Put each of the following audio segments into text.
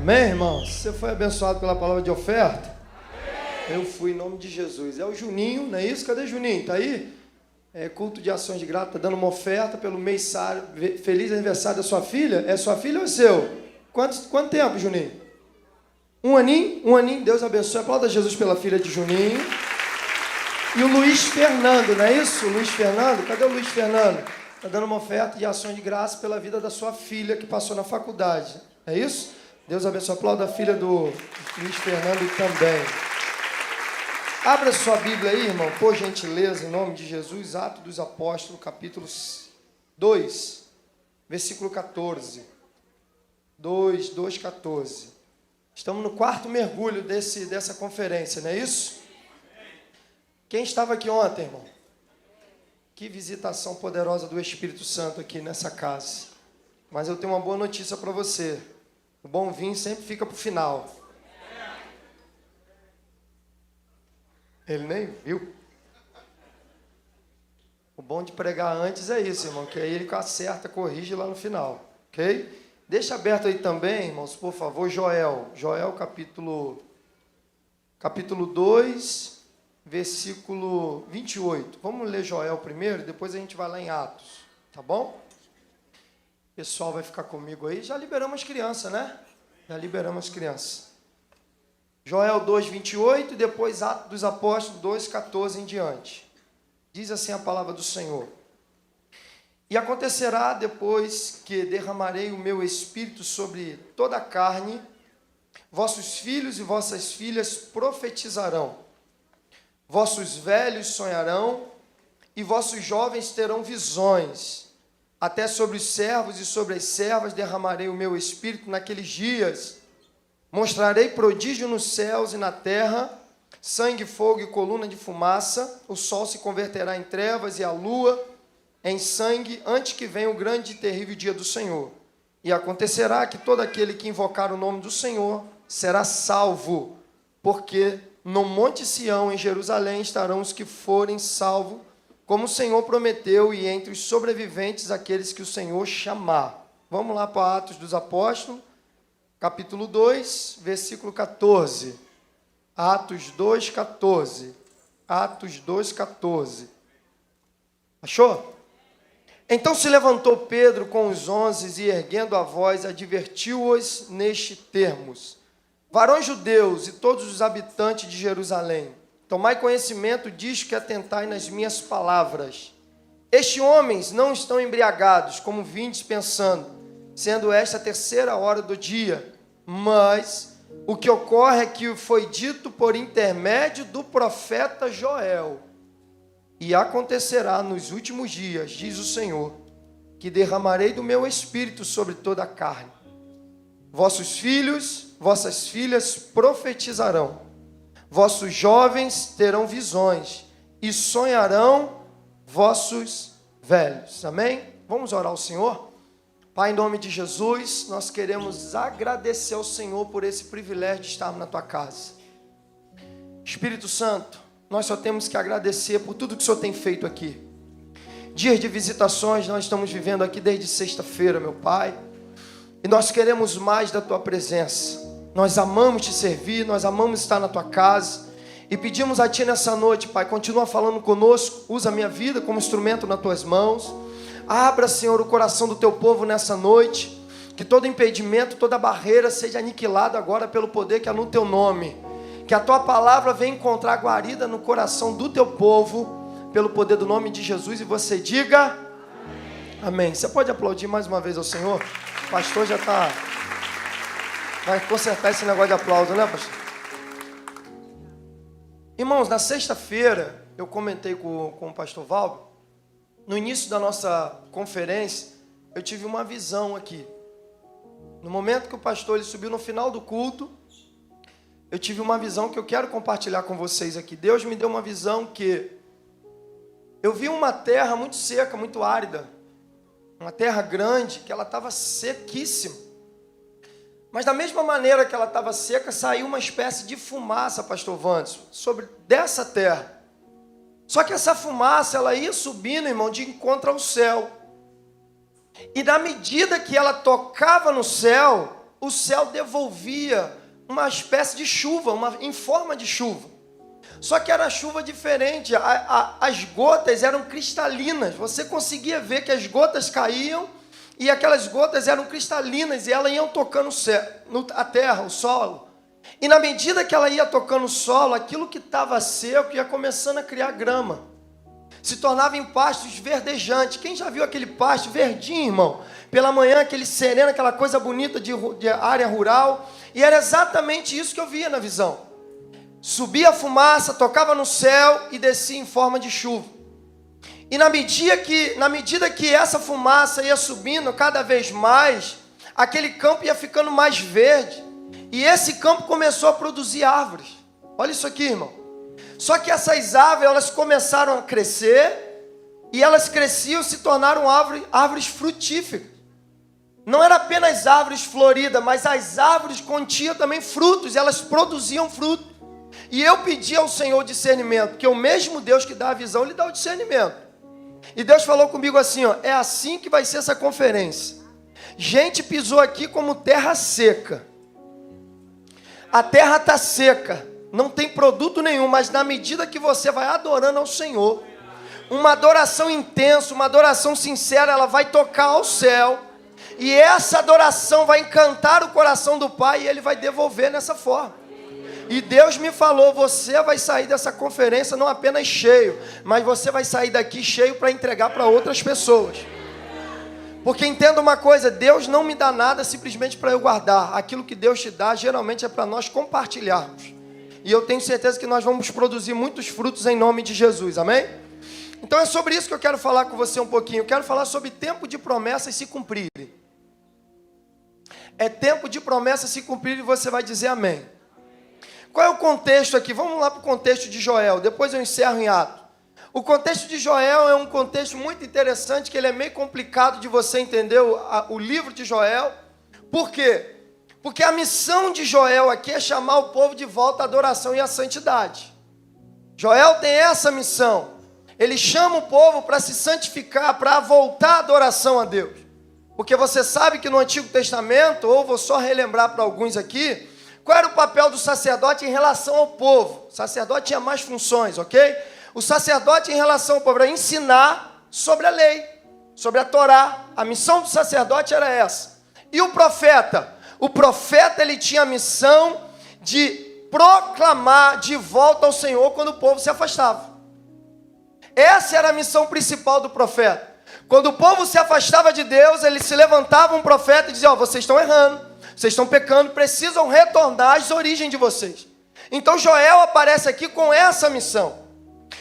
Amém, irmãos? Você foi abençoado pela palavra de oferta? Eu fui, em nome de Jesus. É o Juninho, não é isso? Cadê Juninho? Está aí? Culto de ações de graça, está dando uma oferta pelo mêssário. Feliz aniversário da sua filha. É sua filha ou é seu? Quanto tempo, Juninho? Um aninho? Um aninho. Deus abençoe. Aplauda Jesus pela filha de Juninho. E o Luiz Fernando, não é isso? O Luiz Fernando? Cadê o Luiz Fernando? Está dando uma oferta de ações de graça pela vida da sua filha que passou na faculdade. É isso? Deus abençoe. Aplauda a filha do Luiz Fernando também. Abra sua Bíblia aí, irmão, por gentileza, em nome de Jesus, Atos dos Apóstolos, capítulo 2, versículo 14. 14. Estamos no quarto mergulho dessa conferência, não é isso? Quem estava aqui ontem, irmão? Que visitação poderosa do Espírito Santo aqui nessa casa. Mas eu tenho uma boa notícia para você. O bom vinho sempre fica para o final. Ele nem viu. O bom de pregar antes é isso, irmão, que aí ele acerta, corrige lá no final, ok? Deixa aberto aí também, irmãos, por favor, Joel capítulo 2, versículo 28. Vamos ler Joel primeiro, depois a gente vai lá em Atos, tá bom? O pessoal vai ficar comigo aí. Já liberamos as crianças, né? Já liberamos as crianças. Joel 2, 28 e depois Atos dos Apóstolos 2, 14 em diante. Diz assim a palavra do Senhor. E acontecerá depois que derramarei o meu espírito sobre toda a carne, vossos filhos e vossas filhas profetizarão, vossos velhos sonharão e vossos jovens terão visões. Até sobre os servos e sobre as servas derramarei o meu espírito naqueles dias. Mostrarei prodígio nos céus e na terra, sangue, fogo e coluna de fumaça. O sol se converterá em trevas e a lua em sangue, antes que venha o grande e terrível dia do Senhor. E acontecerá que todo aquele que invocar o nome do Senhor será salvo, porque no monte Sião, em Jerusalém, estarão os que forem salvos, como o Senhor prometeu, e entre os sobreviventes aqueles que o Senhor chamar. Vamos lá para Atos dos Apóstolos, capítulo 2, versículo 14. Atos 2, 14. Atos 2, 14. Achou? Então se levantou Pedro com os 11 e, erguendo a voz, advertiu-os nestes termos: varões judeus e todos os habitantes de Jerusalém, tomai conhecimento disto que atentai nas minhas palavras. Estes homens não estão embriagados, como vindes pensando, sendo esta a terceira hora do dia, mas o que ocorre é que foi dito por intermédio do profeta Joel. E acontecerá nos últimos dias, diz o Senhor, que derramarei do meu espírito sobre toda a carne. Vossos filhos, vossas filhas profetizarão, vossos jovens terão visões, e sonharão vossos velhos. Amém? Vamos orar ao Senhor? Pai, em nome de Jesus, nós queremos agradecer ao Senhor por esse privilégio de estarmos na tua casa. Espírito Santo, nós só temos que agradecer por tudo que o Senhor tem feito aqui. Dias de visitações nós estamos vivendo aqui desde sexta-feira, meu Pai. E nós queremos mais da tua presença. Nós amamos te servir, nós amamos estar na tua casa. E pedimos a ti nessa noite, Pai, continua falando conosco. Usa a minha vida como instrumento nas tuas mãos. Abra, Senhor, o coração do teu povo nessa noite. Que todo impedimento, toda barreira seja aniquilada agora pelo poder que há no teu nome. Que a tua palavra venha encontrar guarida no coração do teu povo, pelo poder do nome de Jesus. E você diga amém. Amém. Você pode aplaudir mais uma vez ao Senhor? O pastor já está... vai consertar esse negócio de aplauso, né, pastor? Irmãos, na sexta-feira, eu comentei com o pastor Valdo. No início da nossa conferência, eu tive uma visão aqui. No momento que o pastor ele subiu no final do culto, eu tive uma visão que eu quero compartilhar com vocês aqui. Deus me deu uma visão que eu vi uma terra muito seca, muito árida. Uma terra grande, que ela estava sequíssima. Mas da mesma maneira que ela estava seca, saiu uma espécie de fumaça, pastor Wanderson, sobre dessa terra. Só que essa fumaça, ela ia subindo, irmão, de encontro ao céu. E na medida que ela tocava no céu, o céu devolvia uma espécie de chuva, em forma de chuva. Só que era chuva diferente, as gotas eram cristalinas, você conseguia ver que as gotas caíam e aquelas gotas eram cristalinas e elas iam tocando a terra, o solo. E na medida que ela ia tocando o solo, aquilo que estava seco ia começando a criar grama. Se tornava em pastos verdejantes. Quem já viu aquele pasto verdinho, irmão? Pela manhã, aquele sereno, aquela coisa bonita de área rural. E era exatamente isso que eu via na visão. Subia a fumaça, tocava no céu e descia em forma de chuva. E na medida que essa fumaça ia subindo cada vez mais, aquele campo ia ficando mais verde. E esse campo começou a produzir árvores. Olha isso aqui, irmão. Só que essas árvores, elas começaram a crescer, e elas cresciam e se tornaram árvores frutíferas. Não era apenas árvores floridas, mas as árvores continham também frutos, elas produziam fruto. E eu pedi ao Senhor discernimento, porque o mesmo Deus que dá a visão, Ele dá o discernimento. E Deus falou comigo assim, ó, é assim que vai ser essa conferência. Gente pisou aqui como terra seca. A terra está seca, não tem produto nenhum, mas na medida que você vai adorando ao Senhor, uma adoração intensa, uma adoração sincera, ela vai tocar ao céu, e essa adoração vai encantar o coração do Pai, e Ele vai devolver nessa forma. E Deus me falou, você vai sair dessa conferência não apenas cheio, mas você vai sair daqui cheio para entregar para outras pessoas. Porque entenda uma coisa, Deus não me dá nada simplesmente para eu guardar. Aquilo que Deus te dá, geralmente é para nós compartilharmos. E eu tenho certeza que nós vamos produzir muitos frutos em nome de Jesus, amém? Então é sobre isso que eu quero falar com você um pouquinho. Eu quero falar sobre tempo de promessas se cumprirem. É tempo de promessas se cumprirem e você vai dizer amém. Qual é o contexto aqui? Vamos lá para o contexto de Joel, depois eu encerro em Atos. O contexto de Joel é um contexto muito interessante, que ele é meio complicado de você entender o livro de Joel. Por quê? Porque a missão de Joel aqui é chamar o povo de volta à adoração e à santidade. Joel tem essa missão. Ele chama o povo para se santificar, para voltar à adoração a Deus. Porque você sabe que no Antigo Testamento, ou vou só relembrar para alguns aqui, qual era o papel do sacerdote em relação ao povo? O sacerdote tinha mais funções, ok? O sacerdote em relação ao povo era ensinar sobre a lei, sobre a Torá. A missão do sacerdote era essa. E o profeta? O profeta, ele tinha a missão de proclamar de volta ao Senhor quando o povo se afastava. Essa era a missão principal do profeta. Quando o povo se afastava de Deus, ele se levantava um profeta e dizia, vocês estão errando, vocês estão pecando, precisam retornar às origens de vocês. Então Joel aparece aqui com essa missão.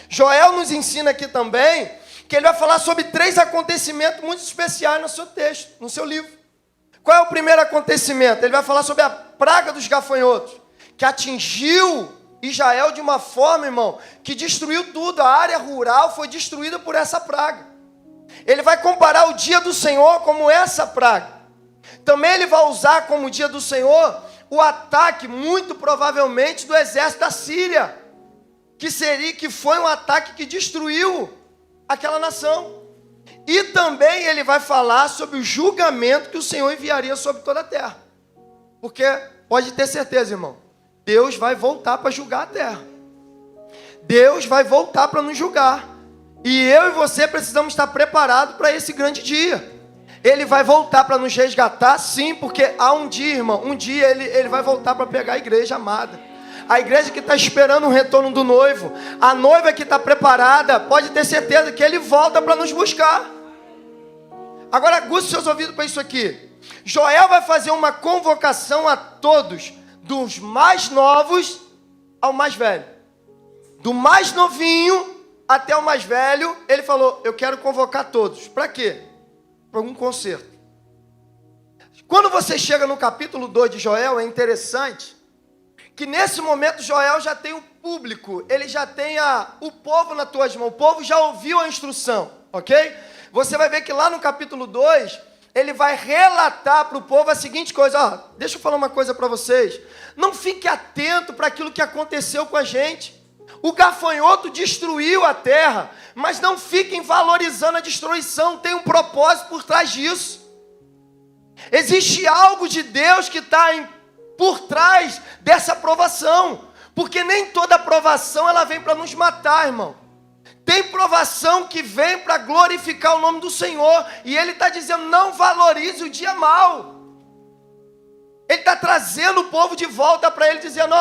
Joel nos ensina aqui também que ele vai falar sobre 3 acontecimentos muito especiais no seu texto, no seu livro. Qual é o primeiro acontecimento? Ele vai falar sobre a praga dos gafanhotos, que atingiu Israel de uma forma, irmão, que destruiu tudo. A área rural foi destruída por essa praga. Ele vai comparar o dia do Senhor como essa praga. Também ele vai usar como dia do Senhor o ataque, muito provavelmente, do exército da Síria, que foi um ataque que destruiu aquela nação. E também ele vai falar sobre o julgamento que o Senhor enviaria sobre toda a terra. Porque, pode ter certeza, irmão, Deus vai voltar para julgar a terra. Deus vai voltar para nos julgar. E eu e você precisamos estar preparados para esse grande dia. Ele vai voltar para nos resgatar, sim, porque há um dia, irmão, ele vai voltar para pegar a igreja amada. A igreja que está esperando o retorno do noivo, a noiva que está preparada, pode ter certeza que ele volta para nos buscar. Agora, aguce seus ouvidos para isso aqui. Joel vai fazer uma convocação a todos, dos mais novos ao mais velho. Do mais novinho até o mais velho, ele falou, eu quero convocar todos. Para quê? Para algum concerto. Quando você chega no capítulo 2 de Joel, é interessante que nesse momento Joel já tem o público, ele já tem o povo nas tuas mãos, o povo já ouviu a instrução, ok? Você vai ver que lá no capítulo 2, ele vai relatar para o povo a seguinte coisa, deixa eu falar uma coisa para vocês, não fique atento para aquilo que aconteceu com a gente. O gafanhoto destruiu a terra, mas não fiquem valorizando a destruição, tem um propósito por trás disso. Existe algo de Deus que está por trás dessa provação. Porque nem toda provação ela vem para nos matar, irmão. Tem provação que vem para glorificar o nome do Senhor. E Ele está dizendo, não valorize o dia mau. Ele está trazendo o povo de volta para Ele, dizendo,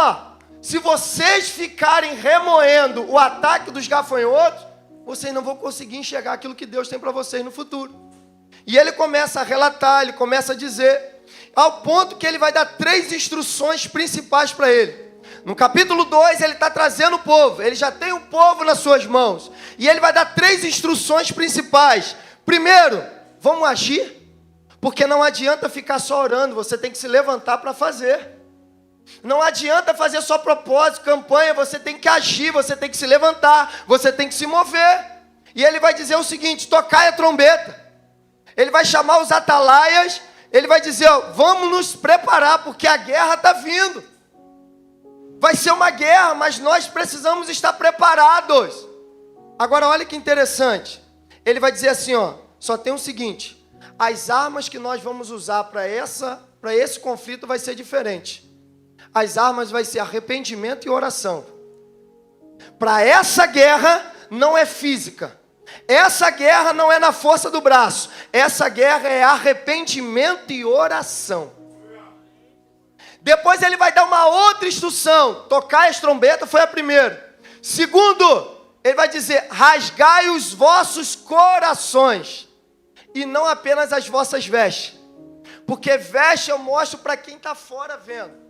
se vocês ficarem remoendo o ataque dos gafanhotos, vocês não vão conseguir enxergar aquilo que Deus tem para vocês no futuro. E Ele começa a relatar, Ele começa a dizer, ao ponto que Ele vai dar 3 instruções principais para ele. No capítulo 2, Ele está trazendo o povo, Ele já tem o povo nas suas mãos. E Ele vai dar 3 instruções principais. Primeiro, vamos agir. Porque não adianta ficar só orando, você tem que se levantar para fazer. Não adianta fazer só propósito, campanha, você tem que agir, você tem que se levantar, você tem que se mover. E Ele vai dizer o seguinte, tocai a trombeta. Ele vai chamar os atalaias, Ele vai dizer, vamos nos preparar, porque a guerra está vindo. Vai ser uma guerra, mas nós precisamos estar preparados. Agora olha que interessante. Ele vai dizer assim, só tem o seguinte, as armas que nós vamos usar para esse conflito vai ser diferente. As armas vai ser arrependimento e oração. Para essa guerra não é física. Essa guerra não é na força do braço. Essa guerra é arrependimento e oração. Depois ele vai dar uma outra instrução. Tocar as trombetas foi a primeira. Segundo, ele vai dizer, rasgai os vossos corações. E não apenas as vossas vestes. Porque veste eu mostro para quem está fora vendo.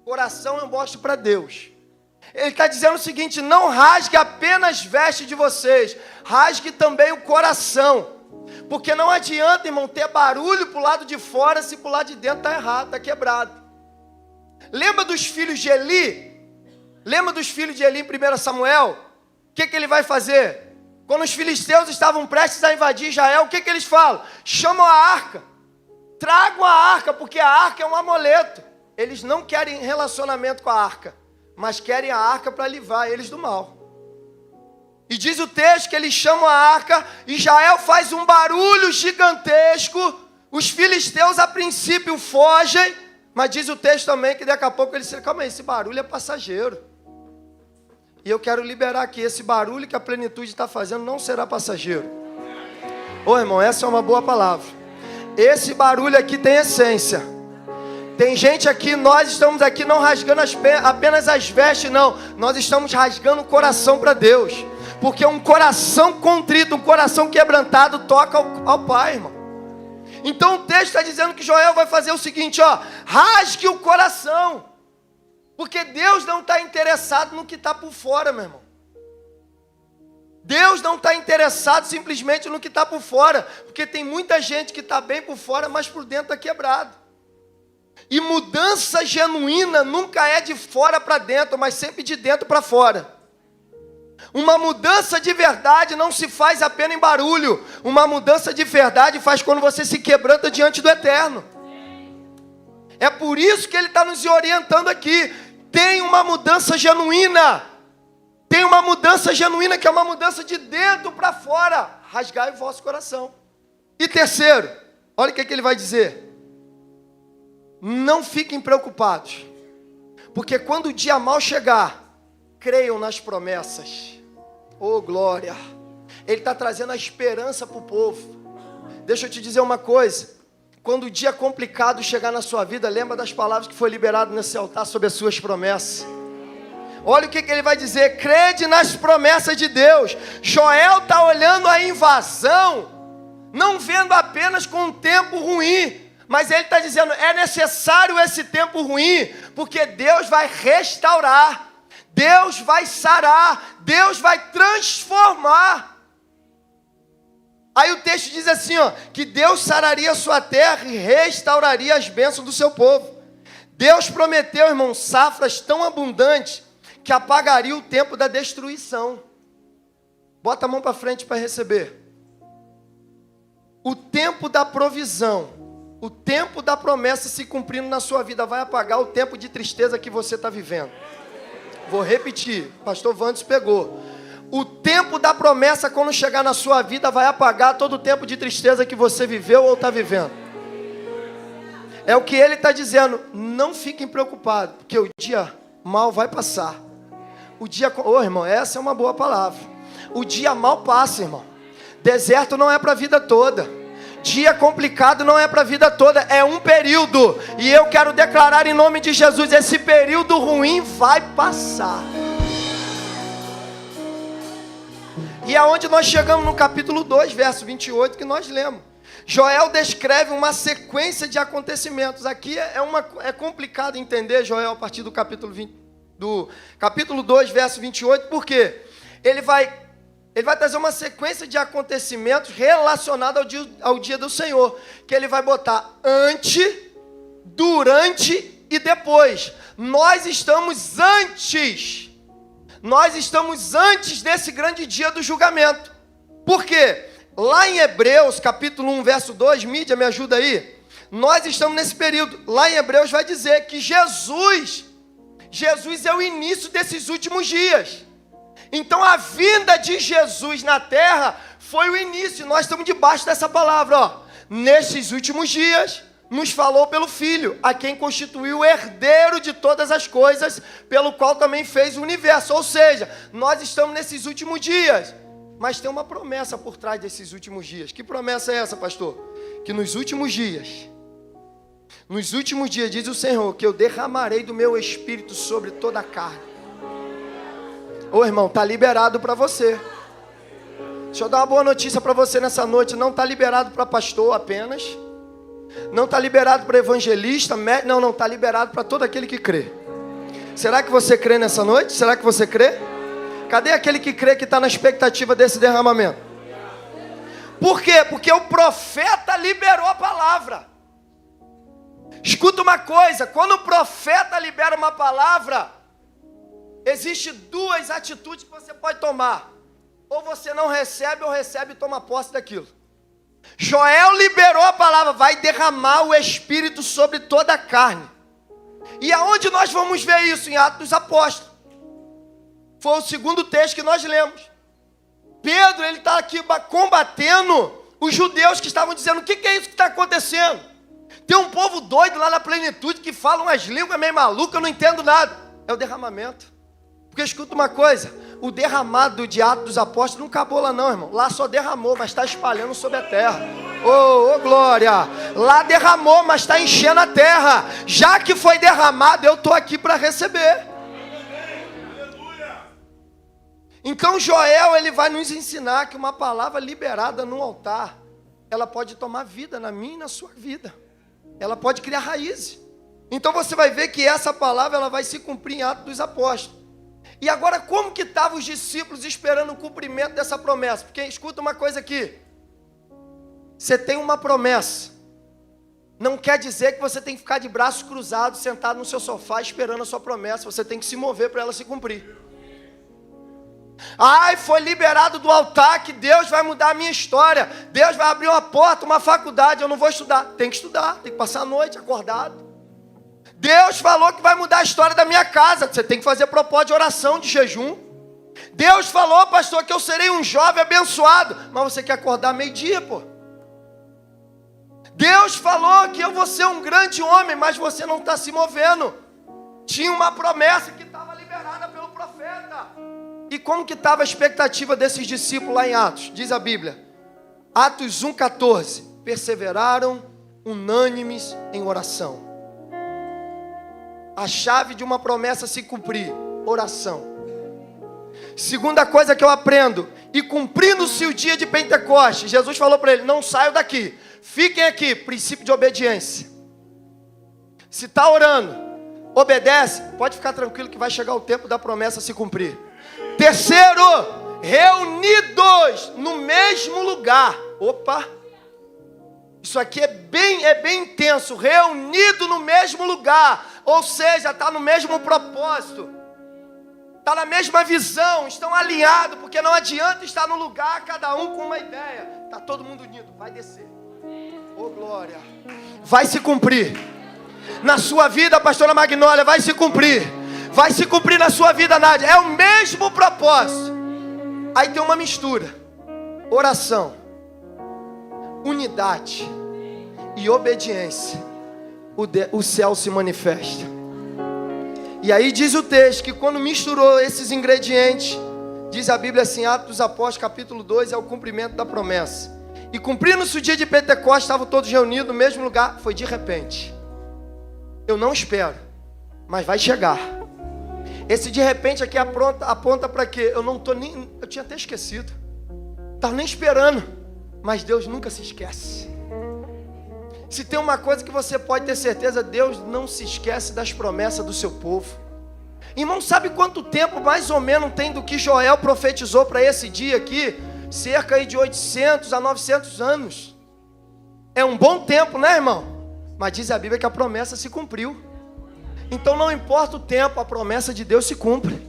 Coração eu mostro para Deus. Ele está dizendo o seguinte, não rasgue apenas veste de vocês. Rasgue também o coração. Porque não adianta, irmão, ter barulho para o lado de fora se para o lado de dentro está errado, está quebrado. Lembra dos filhos de Eli? Lembra dos filhos de Eli em 1 Samuel? O que ele vai fazer? Quando os filisteus estavam prestes a invadir Israel, o que eles falam? Chamam a arca. Tragam a arca, porque a arca é um amuleto. Eles não querem relacionamento com a arca, mas querem a arca para livrar eles do mal. E diz o texto que eles chamam a arca, Israel faz um barulho gigantesco, os filisteus a princípio fogem, mas diz o texto também que daqui a pouco eles disseram, calma aí, esse barulho é passageiro. E eu quero liberar aqui, esse barulho que a plenitude está fazendo não será passageiro. Ô irmão, essa é uma boa palavra. Esse barulho aqui tem essência. Tem gente aqui, nós estamos aqui não rasgando apenas as vestes, não. Nós estamos rasgando o coração para Deus. Porque um coração contrito, um coração quebrantado toca ao Pai, irmão. Então o texto está dizendo que Joel vai fazer o seguinte, rasgue o coração. Porque Deus não está interessado no que está por fora, meu irmão. Deus não está interessado simplesmente no que está por fora. Porque tem muita gente que está bem por fora, mas por dentro está quebrado. E mudança genuína nunca é de fora para dentro, mas sempre de dentro para fora. Uma mudança de verdade não se faz apenas em barulho. Uma mudança de verdade faz quando você se quebranta diante do Eterno. É por isso que Ele está nos orientando aqui. Tem uma mudança genuína. Tem uma mudança genuína que é uma mudança de dentro para fora. Rasgai o vosso coração. E terceiro, olha o que ele vai dizer. Não fiquem preocupados. Porque quando o dia mau chegar, creiam nas promessas. Oh glória. Ele está trazendo a esperança para o povo. Deixa eu te dizer uma coisa. Quando o dia complicado chegar na sua vida, lembra das palavras que foi liberado nesse altar sobre as suas promessas. Olha o que ele vai dizer, crede nas promessas de Deus. Joel está olhando a invasão, não vendo apenas com um tempo ruim, mas ele está dizendo, é necessário esse tempo ruim, porque Deus vai restaurar, Deus vai sarar, Deus vai transformar. Aí o texto diz assim, que Deus sararia a sua terra e restauraria as bênçãos do seu povo. Deus prometeu, irmão, safras tão abundantes que apagaria o tempo da destruição. Bota a mão para frente para receber. O tempo da provisão, o tempo da promessa se cumprindo na sua vida vai apagar o tempo de tristeza que você está vivendo. Vou repetir, pastor Vandes pegou. O tempo da promessa, quando chegar na sua vida, vai apagar todo o tempo de tristeza que você viveu ou está vivendo. É o que ele está dizendo. Não fiquem preocupados, porque o dia mal vai passar. O dia... Ô, irmão, essa é uma boa palavra. O dia mal passa, irmão. Deserto não é para a vida toda. Dia complicado não é para a vida toda. É um período. E eu quero declarar em nome de Jesus, esse período ruim vai passar. E é onde nós chegamos no capítulo 2, verso 28, que nós lemos. Joel descreve uma sequência de acontecimentos. Aqui é complicado entender Joel a partir do capítulo 2, verso 28, porque ele vai trazer uma sequência de acontecimentos relacionados ao dia do Senhor, que ele vai botar antes, durante e depois. Nós estamos antes desse grande dia do julgamento. Por quê? Lá em Hebreus, capítulo 1, verso 2, mídia, me ajuda aí. Nós estamos nesse período. Lá em Hebreus vai dizer que Jesus é o início desses últimos dias. Então a vinda de Jesus na terra foi o início. Nós estamos debaixo dessa palavra, ó. Nesses últimos dias, nos falou pelo Filho, a quem constituiu o herdeiro de todas as coisas, pelo qual também fez o universo. Ou seja, nós estamos nesses últimos dias. Mas tem uma promessa por trás desses últimos dias. Que promessa é essa, pastor? Que nos últimos dias, diz o Senhor, que eu derramarei do meu Espírito sobre toda a carne. Ô irmão, está liberado para você. Deixa eu dar uma boa notícia para você nessa noite. Não está liberado para pastor apenas. Não está liberado para evangelista. Não, está liberado para todo aquele que crê. Será que você crê nessa noite? Será que você crê? Cadê aquele que crê que está na expectativa desse derramamento? Por quê? Porque o profeta liberou a palavra. Escuta uma coisa, quando o profeta libera uma palavra, existe duas atitudes que você pode tomar. Ou você não recebe, ou recebe e toma posse daquilo. Joel liberou a palavra, vai derramar o Espírito sobre toda a carne. E aonde nós vamos ver isso? Em Atos dos Apóstolos. Foi o segundo texto que nós lemos. Pedro, ele está aqui combatendo os judeus que estavam dizendo, o que é isso que está acontecendo? Tem um povo doido lá na plenitude que fala umas línguas meio malucas, eu não entendo nada. É o derramamento. Porque escuta uma coisa, o derramado de Atos dos Apóstolos não acabou lá não, irmão. Lá só derramou, mas está espalhando sobre a terra. Ô glória! Lá derramou, mas está enchendo a terra. Já que foi derramado, eu estou aqui para receber. Então Joel, ele vai nos ensinar que uma palavra liberada no altar, ela pode tomar vida na minha e na sua vida. Ela pode criar raízes. Então você vai ver que essa palavra, ela vai se cumprir em Atos dos Apóstolos. E agora, como que estavam os discípulos esperando o cumprimento dessa promessa? Porque escuta uma coisa aqui. Você tem uma promessa. Não quer dizer que você tem que ficar de braços cruzados, sentado no seu sofá, esperando a sua promessa. Você tem que se mover para ela se cumprir. Ai, foi liberado do altar que Deus vai mudar a minha história. Deus vai abrir uma porta, uma faculdade. Eu não vou estudar. Tem que estudar, tem que passar a noite acordado. Deus falou que vai mudar a história da minha casa. Você tem que fazer propósito de oração, de jejum. Deus falou, pastor, que eu serei um jovem abençoado. Mas você quer acordar meio-dia, pô. Deus falou que eu vou ser um grande homem, mas você não está se movendo. Tinha uma promessa que estava liberada pelo profeta. E como que estava a expectativa desses discípulos lá em Atos? Diz a Bíblia. Atos 1,14. Perseveraram unânimes em oração. A chave de uma promessa se cumprir. Oração. Segunda coisa que eu aprendo. E cumprindo-se o dia de Pentecostes, Jesus falou para ele, não saiam daqui. Fiquem aqui. Princípio de obediência. Se está orando, obedece. Pode ficar tranquilo que vai chegar o tempo da promessa se cumprir. Terceiro, reunidos no mesmo lugar. Opa, isso aqui é bem intenso. Reunido no mesmo lugar, ou seja, está no mesmo propósito, está na mesma visão, estão alinhados, porque não adianta estar no lugar, cada um com uma ideia. Está todo mundo unido, vai descer. Oh glória, vai se cumprir. Na sua vida, pastora Magnólia, vai se cumprir. Vai se cumprir na sua vida, Nádia. É o mesmo propósito. Aí tem uma mistura. Oração, unidade e obediência. o céu se manifesta. E aí diz o texto que quando misturou esses ingredientes, diz a Bíblia assim, Atos dos Apóstolos, capítulo 2, é o cumprimento da promessa. E cumprindo-se o dia de Pentecostes, estavam todos reunidos no mesmo lugar, foi de repente. Eu não espero, mas vai chegar. Esse de repente aqui aponta para quê? Eu tinha até esquecido. Estava nem esperando, mas Deus nunca se esquece. Se tem uma coisa que você pode ter certeza, Deus não se esquece das promessas do seu povo. Irmão, sabe quanto tempo mais ou menos tem do que Joel profetizou para esse dia aqui? Cerca aí de 800 a 900 anos. É um bom tempo, né, irmão? Mas diz a Bíblia que a promessa se cumpriu. Então não importa o tempo, a promessa de Deus se cumpre.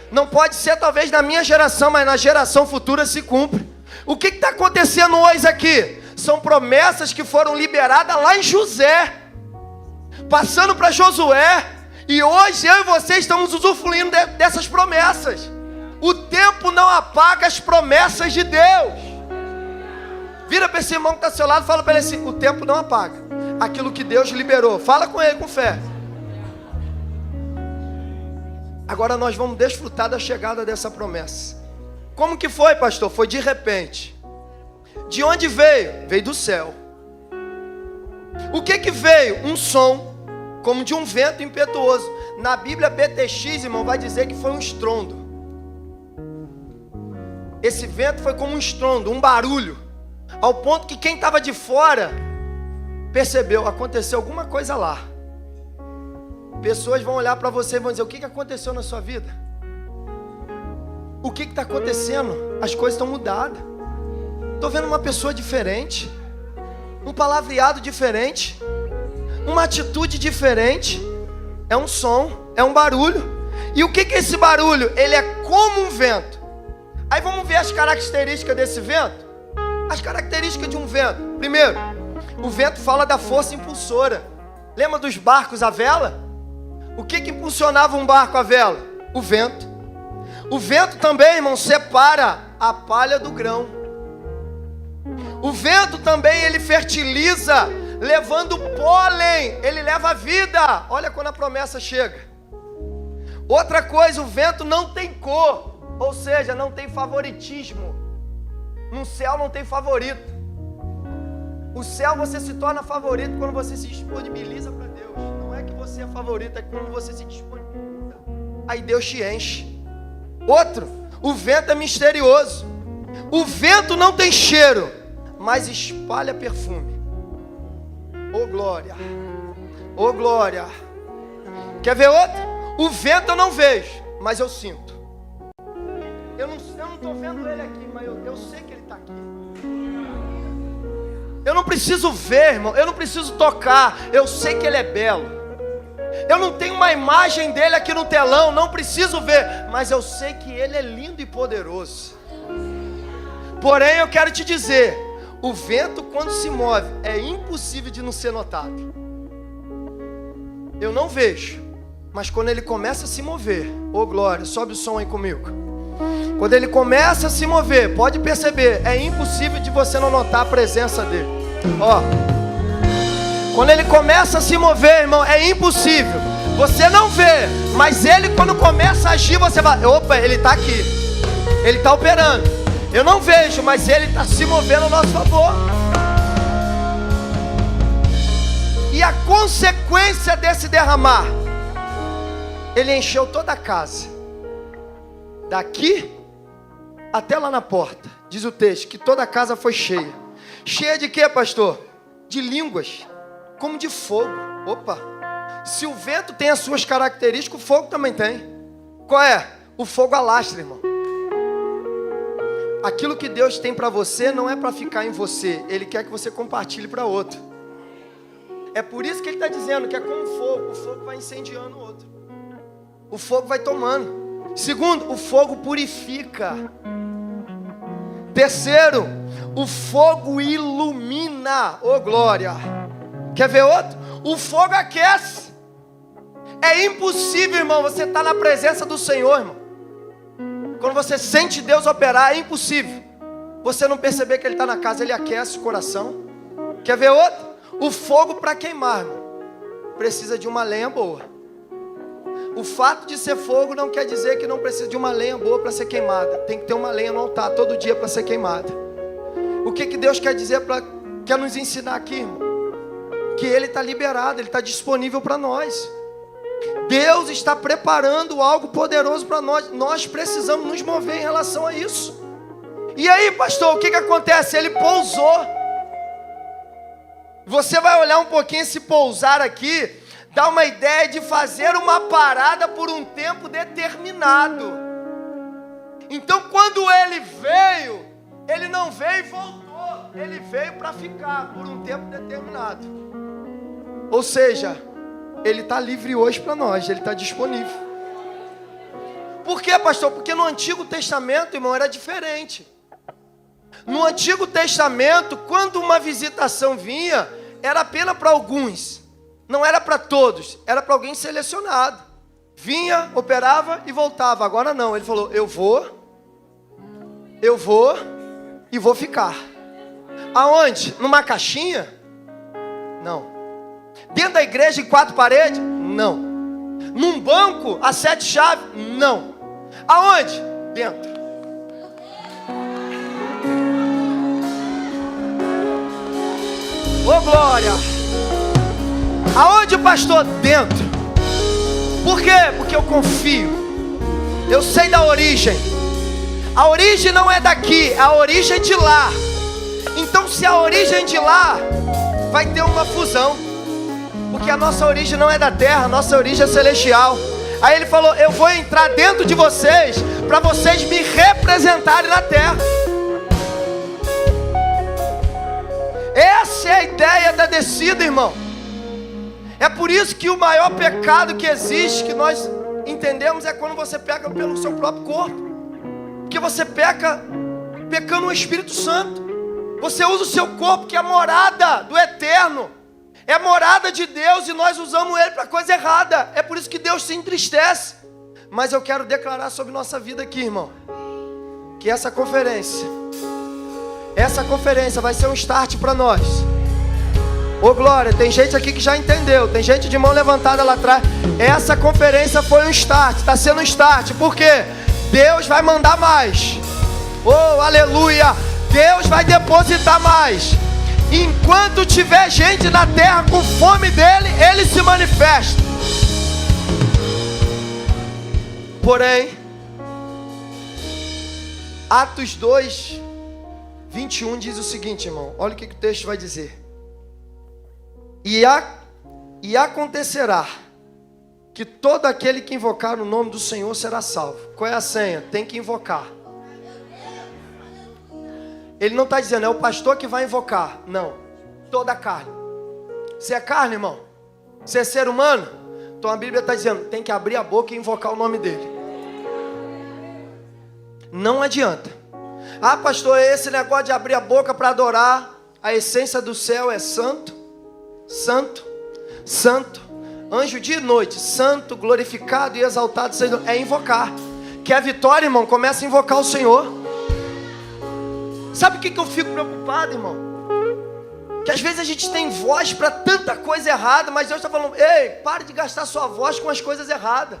Não pode ser talvez na minha geração, mas na geração futura se cumpre. O que está acontecendo hoje aqui? São promessas que foram liberadas lá em José, passando para Josué, e hoje eu e você estamos usufruindo dessas promessas. O tempo não apaga as promessas de Deus. Vira para esse irmão que está ao seu lado e fala para ele assim, o tempo não apaga aquilo que Deus liberou. Fala com ele com fé. Agora nós vamos desfrutar da chegada dessa promessa. Como que foi, pastor? Foi de repente. De onde veio? Veio do céu. O que que veio? Um som, como de um vento impetuoso. Na Bíblia BTX, irmão, vai dizer que foi um estrondo. Esse vento foi como um estrondo, um barulho, ao ponto que quem estava de fora percebeu, aconteceu alguma coisa lá. Pessoas vão olhar para você e vão dizer, o que aconteceu na sua vida? O que está acontecendo? As coisas estão mudadas. Estou vendo uma pessoa diferente, um palavreado diferente, uma atitude diferente. É um som, é um barulho. E o que é esse barulho? Ele é como um vento. Aí vamos ver as características desse vento. As características de um vento. Primeiro, o vento fala da força impulsora. Lembra dos barcos à vela? O que impulsionava um barco à vela? O vento. O vento também, irmão, separa a palha do grão. O vento também, ele fertiliza, levando pólen, ele leva vida. Olha quando a promessa chega. Outra coisa, o vento não tem cor, ou seja, não tem favoritismo. No céu não tem favorito. O céu você se torna favorito quando você se disponibiliza para Deus. Não é que você é favorito, é quando você se disponibiliza. Aí Deus te enche. Outro, o vento é misterioso. O vento não tem cheiro, mas espalha perfume. Oh glória, oh glória. Quer ver outro? O vento eu não vejo, mas eu sinto. Eu não estou vendo ele aqui, mas eu sei que ele está aqui. Eu não preciso ver, irmão, eu não preciso tocar, eu sei que ele é belo. Eu não tenho uma imagem dele aqui no telão, não preciso ver, mas eu sei que ele é lindo e poderoso. Porém, eu quero te dizer, o vento quando se move, é impossível de não ser notado. Eu não vejo, mas quando ele começa a se mover, ô glória, sobe o som aí comigo. Quando ele começa a se mover, pode perceber, é impossível de você não notar a presença dele. Ó, quando ele começa a se mover, irmão, é impossível. Você não vê, mas ele quando começa a agir, você vai, opa, ele está aqui. Ele está operando. Eu não vejo, mas ele está se movendo ao nosso favor. E a consequência desse derramar, ele encheu toda a casa, daqui até lá na porta. Diz o texto que toda a casa foi cheia. Cheia de quê, pastor? De línguas, como de fogo. Opa! Se o vento tem as suas características, o fogo também tem. Qual é? O fogo alastra, irmão. Aquilo que Deus tem para você não é para ficar em você. Ele quer que você compartilhe para outro. É por isso que ele está dizendo que é como fogo. O fogo vai incendiando o outro. O fogo vai tomando. Segundo, o fogo purifica. Terceiro, o fogo ilumina. Ô glória! Quer ver outro? O fogo aquece. É impossível, irmão, você estar na presença do Senhor, irmão. Quando você sente Deus operar, é impossível você não perceber que Ele está na casa. Ele aquece o coração. Quer ver outro? O fogo para queimar, irmão. precisa de uma lenha boa. O fato de ser fogo não quer dizer que não precisa de uma lenha boa para ser queimada. Tem que ter uma lenha no altar todo dia para ser queimada. O que Deus quer dizer, quer nos ensinar aqui, irmão? Que Ele está liberado, Ele está disponível para nós. Deus está preparando algo poderoso para nós. Nós precisamos nos mover em relação a isso. E aí, pastor, o que acontece? Ele pousou. Você vai olhar um pouquinho esse pousar aqui, dá uma ideia de fazer uma parada por um tempo determinado. Então, quando Ele veio, Ele não veio e voltou. Ele veio para ficar por um tempo determinado. Ou seja, Ele está livre hoje para nós, Ele está disponível. Por quê, pastor? Porque no Antigo Testamento, irmão, era diferente. No Antigo Testamento, quando uma visitação vinha, era apenas para alguns. Não era para todos, era para alguém selecionado. Vinha, operava e voltava. Agora não, Ele falou, eu vou e vou ficar. Aonde? Numa caixinha? Não. Dentro da igreja em 4 paredes? Não. Num banco a 7 chaves? Não. Aonde? Dentro. Ô glória! Aonde, pastor? Dentro. Por quê? Porque eu confio. Eu sei da origem. A origem não é daqui, a origem é de lá. Então, se a origem é de lá, vai ter uma fusão. Porque a nossa origem não é da terra, a nossa origem é celestial. Aí Ele falou, eu vou entrar dentro de vocês, para vocês me representarem na terra. Essa é a ideia da descida, irmão. É por isso que o maior pecado que existe, que nós entendemos, é quando você peca pelo seu próprio corpo. Porque você peca pecando o Espírito Santo. Você usa o seu corpo, que é a morada do Eterno. É a morada de Deus, e nós usamos ele para coisa errada. É por isso que Deus se entristece. Mas eu quero declarar sobre nossa vida aqui, irmão, que essa conferência vai ser um start para nós. Ô glória, tem gente aqui que já entendeu. Tem gente de mão levantada lá atrás. Essa conferência foi um start, está sendo um start. Por quê? Deus vai mandar mais. Oh, aleluia. Deus vai depositar mais. Enquanto tiver gente na terra com fome dele, Ele se manifesta. Porém, Atos 2, 21 diz o seguinte, irmão. Olha o que o texto vai dizer. E acontecerá que todo aquele que invocar o nome do Senhor será salvo. Qual é a senha? Tem que invocar. Ele não está dizendo, é o pastor que vai invocar. Não, toda a carne. Você é carne, irmão? Você é ser humano? Então a Bíblia está dizendo, tem que abrir a boca e invocar o nome dele. Não adianta. Ah, pastor, esse negócio de abrir a boca para adorar, a essência do céu é santo, santo, santo. Anjo dia e noite, santo, glorificado e exaltado seja. É invocar. Quer vitória, irmão? Começa a invocar o Senhor. Sabe o que eu fico preocupado, irmão? Que às vezes a gente tem voz para tanta coisa errada, mas Deus está falando, ei, pare de gastar sua voz com as coisas erradas.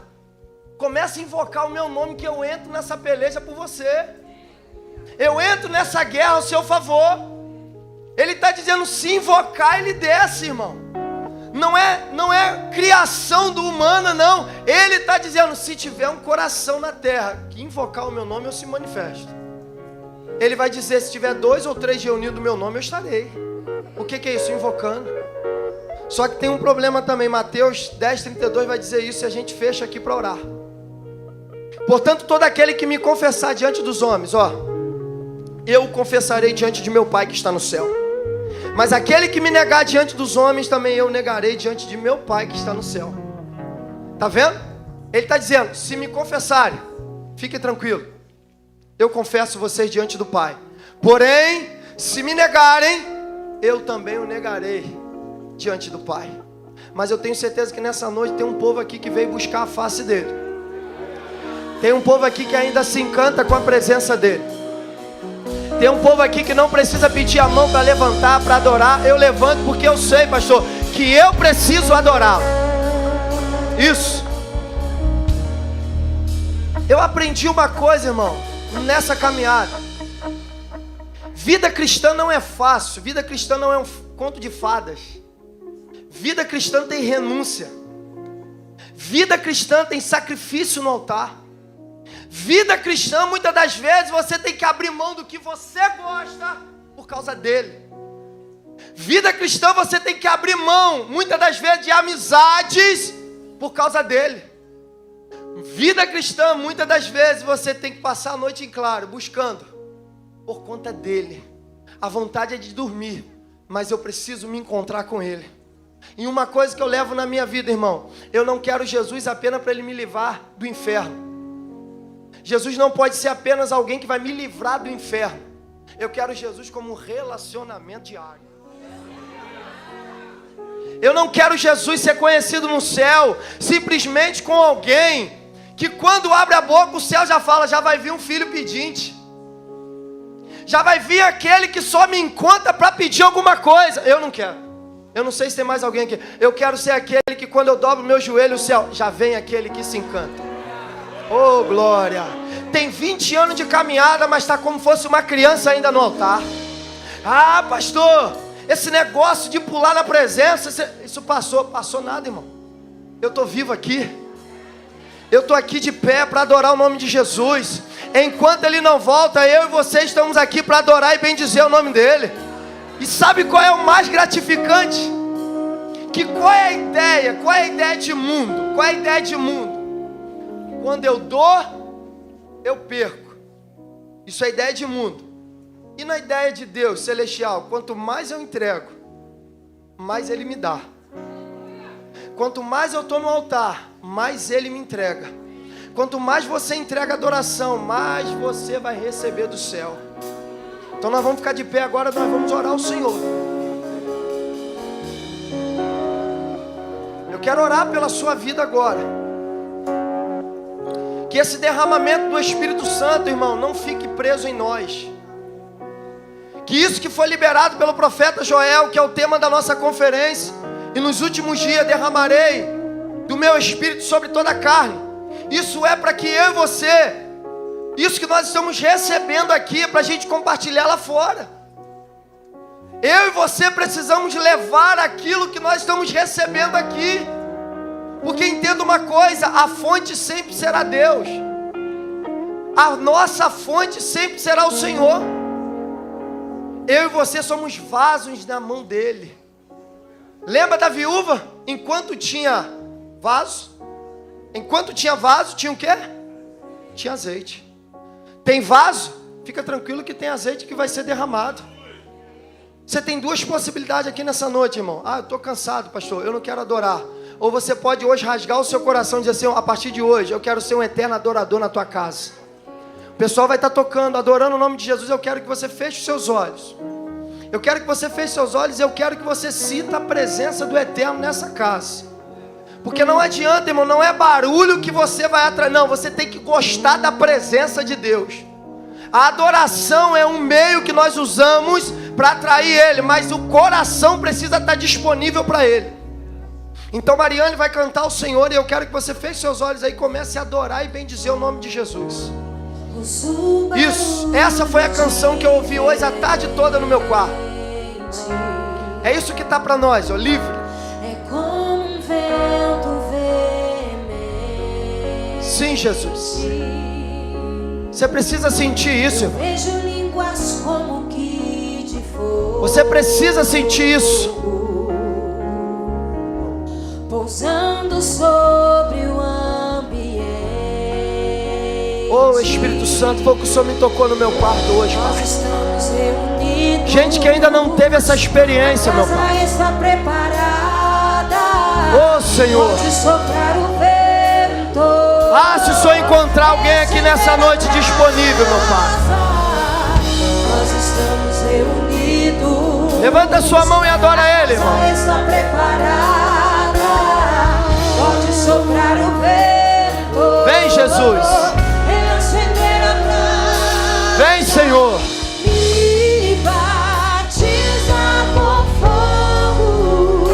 Comece a invocar o meu nome, que eu entro nessa peleja por você. Eu entro nessa guerra ao seu favor. Ele está dizendo, se invocar, Ele desce, irmão. Não é criação do humano, não. Ele está dizendo, se tiver um coração na terra que invocar o meu nome, eu se manifesto. Ele vai dizer, se tiver 2 ou 3 reunidos do meu nome, eu estarei. O que é isso? Invocando. Só que tem um problema também. Mateus 10:32 vai dizer isso, e a gente fecha aqui para orar. Portanto, todo aquele que me confessar diante dos homens, eu o confessarei diante de meu Pai que está no céu. Mas aquele que me negar diante dos homens, também eu negarei diante de meu Pai que está no céu. Tá vendo? Ele está dizendo, se me confessarem, fique tranquilo, eu confesso vocês diante do Pai. Porém, se me negarem, eu também o negarei diante do Pai. Mas eu tenho certeza que nessa noite tem um povo aqui que veio buscar a face dele. Tem um povo aqui que ainda se encanta com a presença dele. Tem um povo aqui que não precisa pedir a mão para levantar, para adorar. Eu levanto porque eu sei, pastor, que eu preciso adorá-lo. Isso. Eu aprendi uma coisa, irmão, nessa caminhada. Vida cristã não é fácil. Vida cristã não é um conto de fadas. Vida cristã tem renúncia. Vida cristã tem sacrifício no altar. Vida cristã, muitas das vezes, você tem que abrir mão do que você gosta por causa dele. Vida cristã, você tem que abrir mão, muitas das vezes, de amizades por causa dele. Vida cristã, muitas das vezes, você tem que passar a noite em claro, buscando, por conta dele. A vontade é de dormir, mas eu preciso me encontrar com ele. E uma coisa que eu levo na minha vida, irmão, eu não quero Jesus apenas para ele me livrar do inferno. Jesus não pode ser apenas alguém que vai me livrar do inferno. Eu quero Jesus como um relacionamento diário. Eu não quero Jesus ser conhecido no céu simplesmente com alguém que quando abre a boca o céu já fala, já vai vir um filho pedinte. Já vai vir aquele que só me encontra para pedir alguma coisa. Eu não quero. Eu não sei se tem mais alguém aqui. Eu quero ser aquele que quando eu dobro meu joelho o céu, já vem aquele que se encanta. Oh, glória. Tem 20 anos de caminhada, mas está como fosse uma criança ainda no altar. Ah, pastor, esse negócio de pular na presença, isso passou nada, irmão. Eu estou vivo aqui. Eu estou aqui de pé para adorar o nome de Jesus. Enquanto ele não volta, eu e você estamos aqui para adorar e bendizer o nome dele. E sabe qual é o mais gratificante? Que qual é a ideia? Qual é a ideia de mundo? Qual é a ideia de mundo? Quando eu dou, eu perco. Isso é ideia de mundo. E na ideia de Deus celestial, quanto mais eu entrego, mais ele me dá. Quanto mais eu estou no altar, mais ele me entrega. Quanto mais você entrega adoração, mais você vai receber do céu. Então nós vamos ficar de pé agora, nós vamos orar ao Senhor. Eu quero orar pela sua vida agora. Que esse derramamento do Espírito Santo, irmão, não fique preso em nós. Que isso que foi liberado pelo profeta Joel, que é o tema da nossa conferência, e nos últimos dias derramarei do meu Espírito sobre toda a carne. Isso é para que eu e você, isso que nós estamos recebendo aqui, é para a gente compartilhar lá fora. Eu e você precisamos levar aquilo que nós estamos recebendo aqui. Porque entenda uma coisa, a fonte sempre será Deus. A nossa fonte sempre será o Senhor. Eu e você somos vasos na mão dele. Lembra da viúva? Enquanto tinha vaso, tinha o quê? Tinha azeite. Tem vaso? Fica tranquilo que tem azeite que vai ser derramado. Você tem duas possibilidades aqui nessa noite, irmão. Ah, eu estou cansado, pastor, eu não quero adorar. Ou você pode hoje rasgar o seu coração e dizer assim, a partir de hoje eu quero ser um eterno adorador na tua casa. O pessoal vai estar tocando, adorando o nome de Jesus. Eu quero que você feche os seus olhos. Eu quero que você feche seus olhos e eu quero que você sinta a presença do eterno nessa casa. Porque não adianta, irmão, não é barulho que você vai atrair. Não, você tem que gostar da presença de Deus. A adoração é um meio que nós usamos para atrair Ele, mas o coração precisa estar disponível para Ele. Então Mariane vai cantar ao Senhor e eu quero que você feche seus olhos aí e comece a adorar e bendizer o nome de Jesus. Isso, essa foi a canção que eu ouvi hoje a tarde toda no meu quarto. É isso que está para nós, ó, livre. É como um vento veemente. Sim, Jesus. Você precisa sentir isso, irmão. Vejo línguas como que de fogo. Você precisa sentir isso. Pousando sobre o ambiente. Oh, Espírito Santo, foi o que o Senhor me tocou no meu quarto hoje, Nós Pai. estamos reunidos. Gente que ainda não teve essa experiência, meu A casa Pai. está preparada. Oh, Senhor. Pode soprar o vento. Ah, se o Senhor encontrar alguém aqui nessa noite disponível, meu Pai. Nós estamos reunidos. Levanta a sua mão e adora Ele, irmão. A casa está preparada. Pode soprar o vento. Vem, Jesus. E acender a brasa. Vem, Senhor. Me batiza com fogo.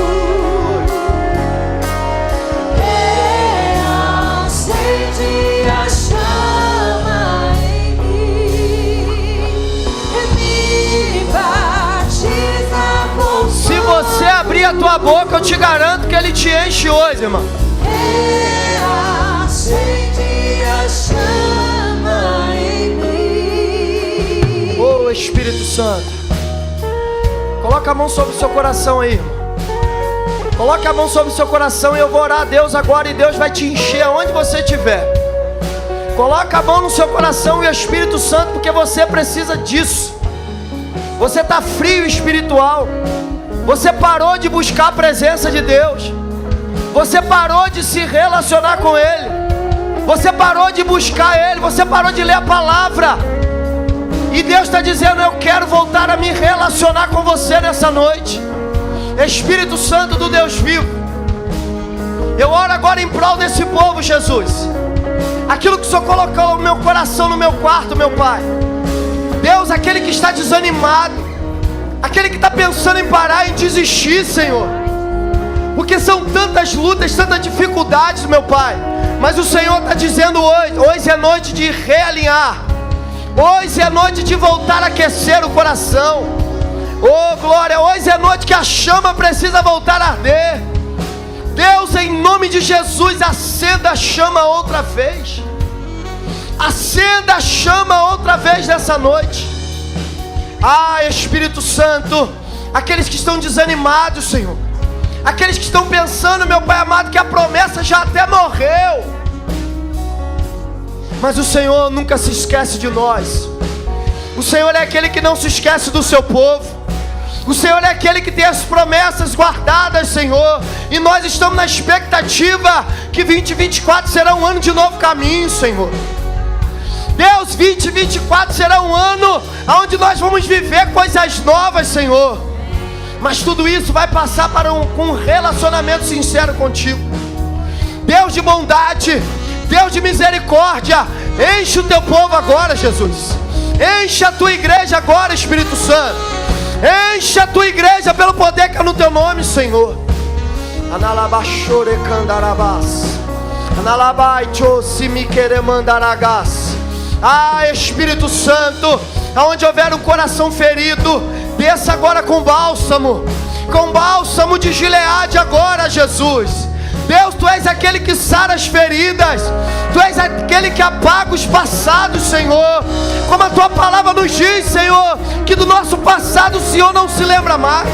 tua boca, eu te garanto que Ele te enche hoje, irmão. Acende a chama em mim. Ô Espírito Santo, coloca a mão sobre o seu coração aí, irmão. Coloque a mão sobre o seu coração e eu vou orar a Deus agora e Deus vai te encher aonde você estiver. Coloca a mão no seu coração e o Espírito Santo, porque você precisa disso. Você está frio espiritual. Você parou de buscar a presença de Deus. Você parou de se relacionar com Ele. Você parou de buscar Ele. Você parou de ler a palavra. E Deus está dizendo: eu quero voltar a me relacionar com você nessa noite. Espírito Santo do Deus vivo, eu oro agora em prol desse povo, Jesus. Aquilo que o Senhor colocou no meu coração, no meu quarto, meu Pai. Deus, aquele que está desanimado, aquele que está pensando em parar, em desistir, Senhor, porque são tantas lutas, tantas dificuldades, meu Pai. Mas o Senhor está dizendo hoje é noite de realinhar. Hoje é noite de voltar a aquecer o coração. Oh glória, hoje é noite que a chama precisa voltar a arder. Deus, em nome de Jesus, acenda a chama outra vez. Acenda a chama outra vez nessa noite. Ah, Espírito Santo, aqueles que estão desanimados, Senhor, aqueles que estão pensando, meu Pai amado, que a promessa já até morreu, mas o Senhor nunca se esquece de nós. O Senhor é aquele que não se esquece do seu povo. O Senhor é aquele que tem as promessas guardadas, Senhor. E nós estamos na expectativa que 2024 será um ano de novo caminho, Senhor. Deus, 2024 será um ano onde nós vamos viver coisas novas, Senhor. Mas tudo isso vai passar com um relacionamento sincero contigo. Deus de bondade, Deus de misericórdia, enche o teu povo agora, Jesus. Enche a tua igreja agora, Espírito Santo. Enche a tua igreja pelo poder que é no teu nome, Senhor. Ah, Espírito Santo, aonde houver um coração ferido, desça agora com bálsamo de Gileade agora, Jesus. Deus, Tu és aquele que sara as feridas. Tu és aquele que apaga os passados, Senhor. Como a Tua palavra nos diz, Senhor, que do nosso passado o Senhor não se lembra mais.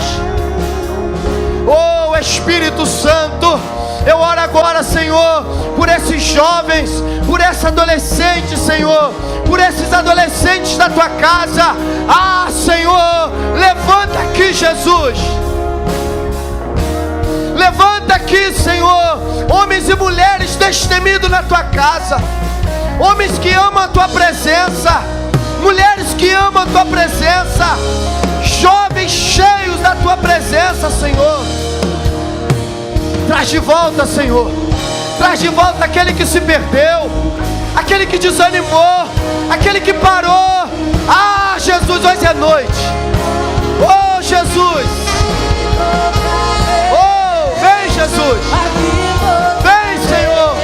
Oh Espírito Santo, eu oro agora, Senhor, por esses jovens, por essa adolescente, Senhor, por esses adolescentes da Tua casa. Ah, Senhor, levanta aqui, Jesus. Levanta aqui, Senhor, homens e mulheres destemidos na Tua casa. Homens que amam a Tua presença, mulheres que amam a Tua presença, jovens cheios da Tua presença, Senhor. Traz de volta, Senhor. Traz de volta aquele que se perdeu, aquele que desanimou, aquele que parou. Ah, Jesus, hoje é noite. Oh, Jesus. Oh, vem, Jesus. Vem, Senhor.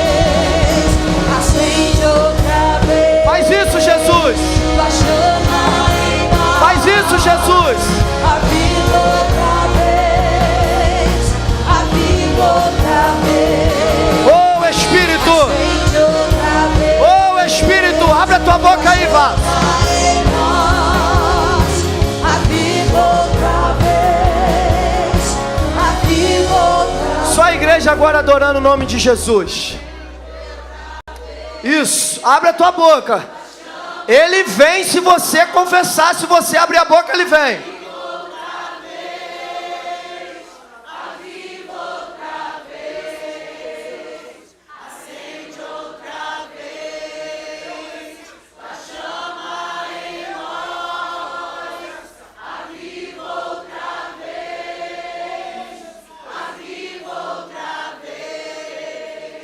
Faz isso, Jesus. Faz isso, Jesus. Oh Espírito, oh Espírito, abre a tua boca aí, vá. Só a igreja agora adorando o nome de Jesus. Isso, abre a tua boca. Ele vem se você confessar, se você abrir a boca, Ele vem.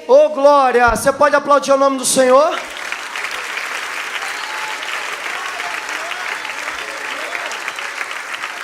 Oh glória, você pode aplaudir o nome do Senhor?